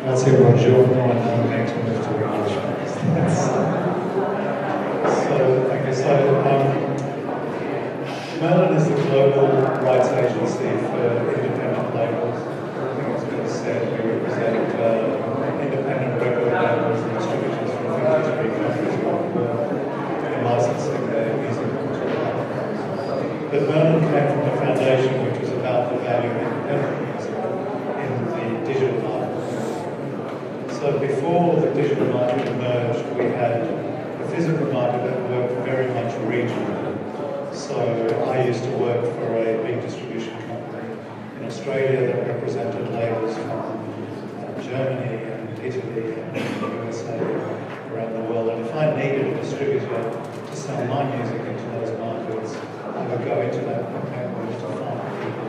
Grazie, buongiorno, and now I'm going to move to English. Merlin is the global rights agency for independent labels. I think it's been said we represent independent record labels and distributors from 53 countries around the world in licensing their music to platforms. But Merlin came from a foundation which was about the value of independent music in the digital market. So before the digital market emerged, we had a physical market that worked very much regionally. So I used to work for a big distribution company in Australia that represented labels from Germany and Italy and the USA around the world. And if I needed a distributor to sell my music into those markets, I would go into that network to find people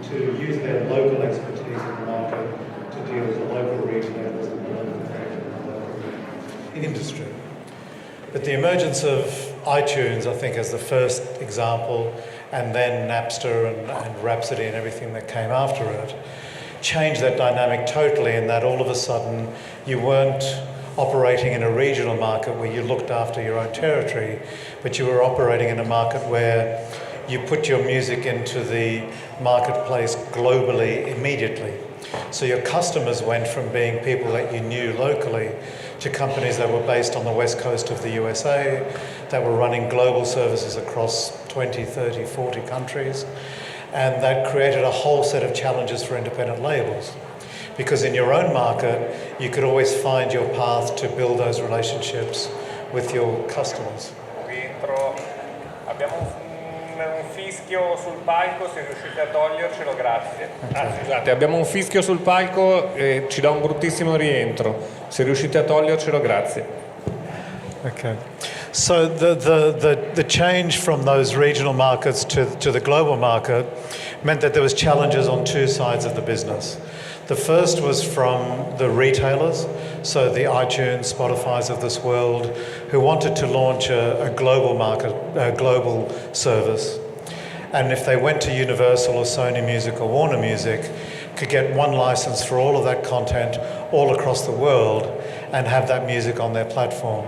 to use their local expertise in the market to deal with the local retailers and the local industry. But the emergence of iTunes, I think, as the first example, and then Napster and Rhapsody and everything that came after it, changed that dynamic totally, in that all of a sudden you weren't operating in a regional market where you looked after your own territory, but you were operating in a market where you put your music into the marketplace globally immediately. So your customers went from being people that you knew locally to companies that were based on the west coast of the USA, that were running global services across 20, 30, 40 countries. And that created a whole set of challenges for independent labels. Because in your own market, you could always find your path to build those relationships with your customers. Abbiamo un fischio sul palco, se riuscite a togliercelo, grazie. Scusate, abbiamo un fischio sul palco e ci dà un bruttissimo rientro. Se riuscite a togliercelo, grazie. Okay. So the change from those regional markets to the global market meant that there was challenges on two sides of the business. The first was from the retailers, so the iTunes, Spotifys of this world, who wanted to launch a global market, a global service. And if they went to Universal or Sony Music or Warner Music, could get one license for all of that content all across the world and have that music on their platform.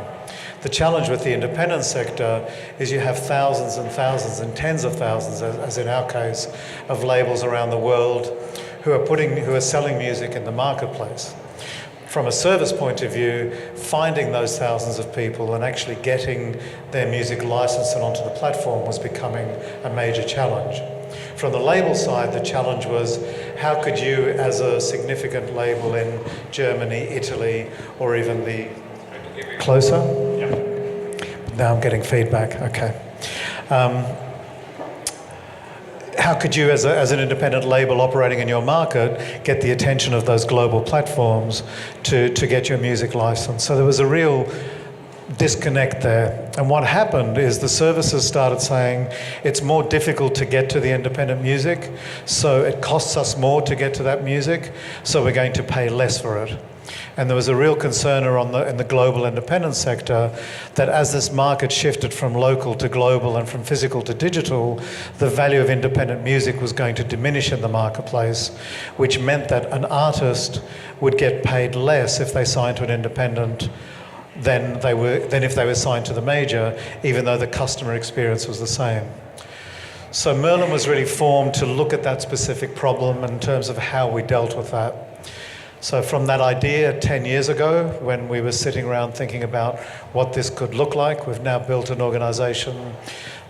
The challenge with the independent sector is you have thousands and thousands and tens of thousands, as in our case, of labels around the world who are selling music in the marketplace. From a service point of view, finding those thousands of people and actually getting their music licensed and onto the platform was becoming a major challenge. From the label side, the challenge was how could you, as a significant label in Germany, Italy, or even the closer? Yeah. Now I'm getting feedback. Okay. How could you, as an independent label operating in your market, get the attention of those global platforms to get your music licensed? So there was a real disconnect there. And what happened is the services started saying it's more difficult to get to the independent music, so it costs us more to get to that music, so we're going to pay less for it. And there was a real concern in the global independent sector that as this market shifted from local to global and from physical to digital, the value of independent music was going to diminish in the marketplace, which meant that an artist would get paid less if they signed to an independent than if they were signed to the major, even though the customer experience was the same. So Merlin was really formed to look at that specific problem in terms of how we dealt with that. So from that idea 10 years ago, when we were sitting around thinking about what this could look like, we've now built an organization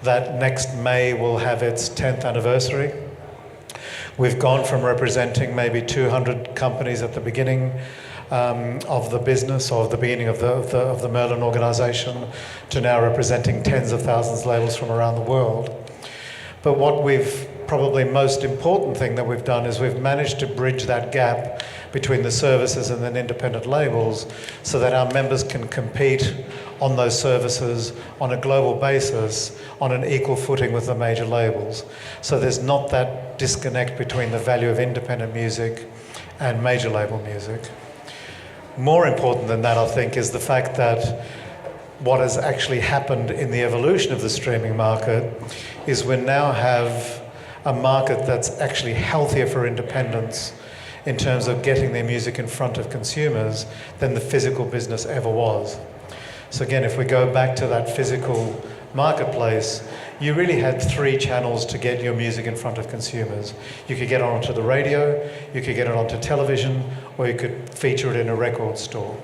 that next May will have its 10th anniversary. We've gone from representing maybe 200 companies at the beginning of the business, or the beginning of the Merlin organization, to now representing tens of thousands of labels from around the world. But what probably most important thing that we've done is we've managed to bridge that gap between the services and then independent labels so that our members can compete on those services on a global basis on an equal footing with the major labels. So there's not that disconnect between the value of independent music and major label music. More important than that, I think, is the fact that what has actually happened in the evolution of the streaming market is we now have a market that's actually healthier for independents in terms of getting their music in front of consumers than the physical business ever was. So again, if we go back to that physical marketplace, you really had 3 channels to get your music in front of consumers. You could get it onto the radio, you could get it onto television, or you could feature it in a record store.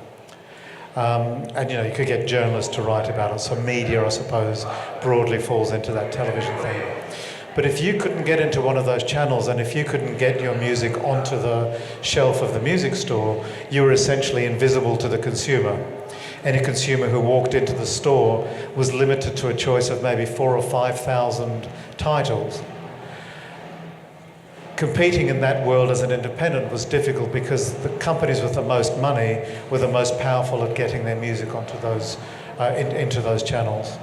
And you know, you could get journalists to write about it. So media, I suppose, broadly falls into that television thing. But if you couldn't get into one of those channels, and if you couldn't get your music onto the shelf of the music store, you were essentially invisible to the consumer. Any consumer who walked into the store was limited to a choice of maybe 4,000 or 5,000 titles. Competing in that world as an independent was difficult because the companies with the most money were the most powerful at getting their music onto those, into those channels.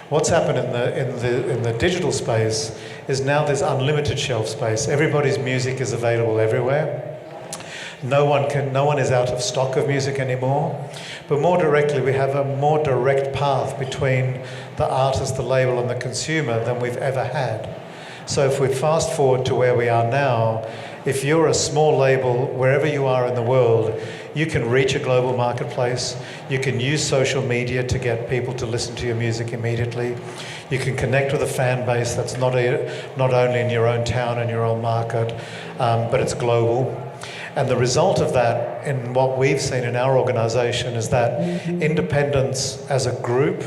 What's happened in the digital space is now there's unlimited shelf space. Everybody's music is available everywhere. No one is out of stock of music anymore. But more directly, we have a more direct path between the artist, the label, and the consumer than we've ever had. So if we fast forward to where we are now, if you're a small label, wherever you are in the world, you can reach a global marketplace. You can use social media to get people to listen to your music immediately. You can connect with a fan base that's not only in your own town and your own market, but it's global. And the result of that, in what we've seen in our organisation, is that independents as a group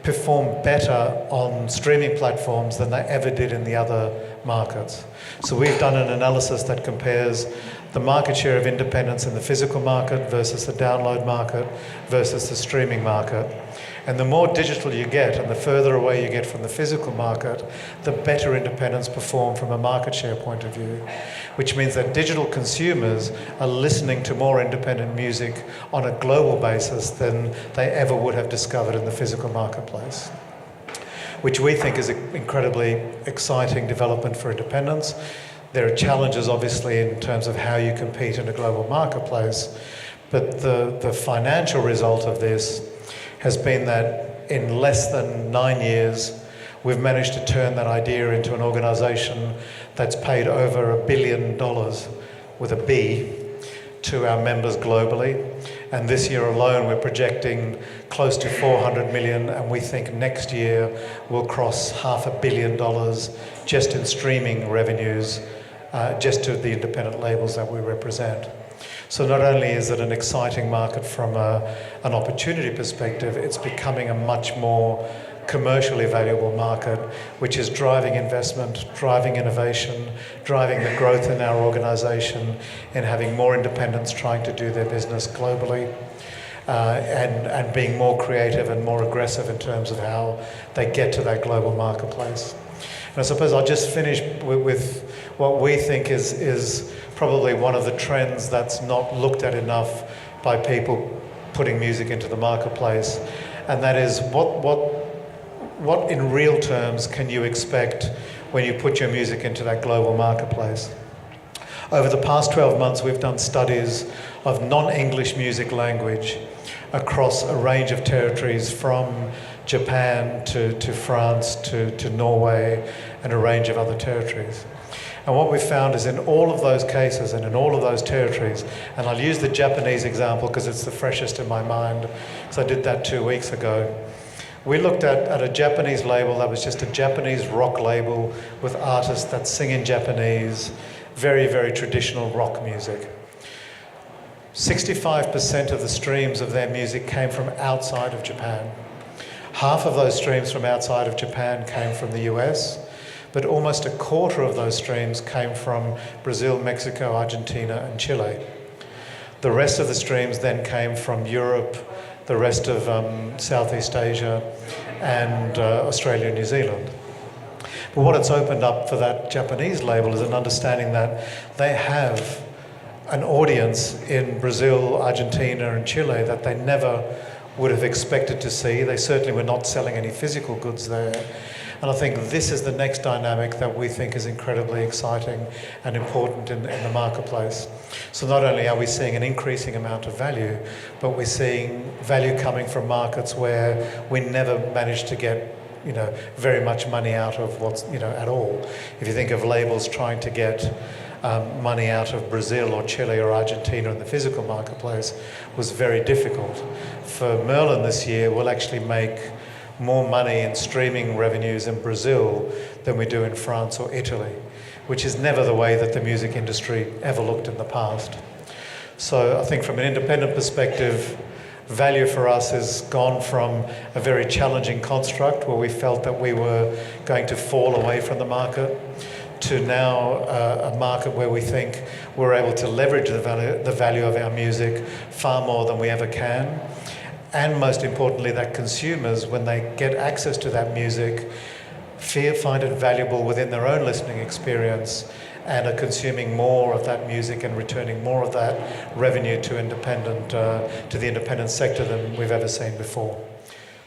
perform better on streaming platforms than they ever did in the other markets. So we've done an analysis that compares the market share of independents in the physical market versus the download market versus the streaming market. And the more digital you get and the further away you get from the physical market, the better independents perform from a market share point of view, which means that digital consumers are listening to more independent music on a global basis than they ever would have discovered in the physical marketplace, which we think is an incredibly exciting development for independents. There are challenges, obviously, in terms of how you compete in a global marketplace, but the financial result of this has been that in less than 9 years, we've managed to turn that idea into an organisation that's paid over $1 billion with a B to our members globally. And this year alone, we're projecting close to 400 million, and we think next year we'll cross $500 million just in streaming revenues, just to the independent labels that we represent. So not only is it an exciting market from an opportunity perspective, it's becoming a much more commercially valuable market, which is driving investment, driving innovation, driving the growth in our organisation, and having more independents trying to do their business globally, and being more creative and more aggressive in terms of how they get to that global marketplace. And I suppose I'll just finish with what we think is probably one of the trends that's not looked at enough by people putting music into the marketplace, and that is what in real terms can you expect when you put your music into that global marketplace? Over the past 12 months, we've done studies of non-English music language across a range of territories, from Japan to France to Norway and a range of other territories. And what we found is in all of those cases and in all of those territories, and I'll use the Japanese example because it's the freshest in my mind, because I did that 2 weeks ago. We looked at a Japanese label that was just a Japanese rock label with artists that sing in Japanese, very, very traditional rock music. 65% of the streams of their music came from outside of Japan. Half of those streams from outside of Japan came from the US, but almost a quarter of those streams came from Brazil, Mexico, Argentina, and Chile. The rest of the streams then came from Europe, the rest of Southeast Asia, and Australia and New Zealand. But what it's opened up for that Japanese label is an understanding that they have an audience in Brazil, Argentina, and Chile that they never would have expected to see. They certainly were not selling any physical goods there. And I think this is the next dynamic that we think is incredibly exciting and important in the marketplace. So not only are we seeing an increasing amount of value, but we're seeing value coming from markets where we never managed to get, very much money out of what's, at all. If you think of labels trying to get money out of Brazil or Chile or Argentina in the physical marketplace was very difficult. For Merlin this year, we'll actually make more money in streaming revenues in Brazil than we do in France or Italy, which is never the way that the music industry ever looked in the past. So I think from an independent perspective, value for us has gone from a very challenging construct where we felt that we were going to fall away from the market to now a market where we think we're able to leverage the value of our music far more than we ever can. And most importantly, that consumers, when they get access to that music, find it valuable within their own listening experience and are consuming more of that music and returning more of that revenue to the independent sector than we've ever seen before.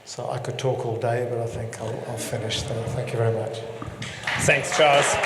So I could talk all day, but I think I'll finish there. Thank you very much. Thanks, Charles.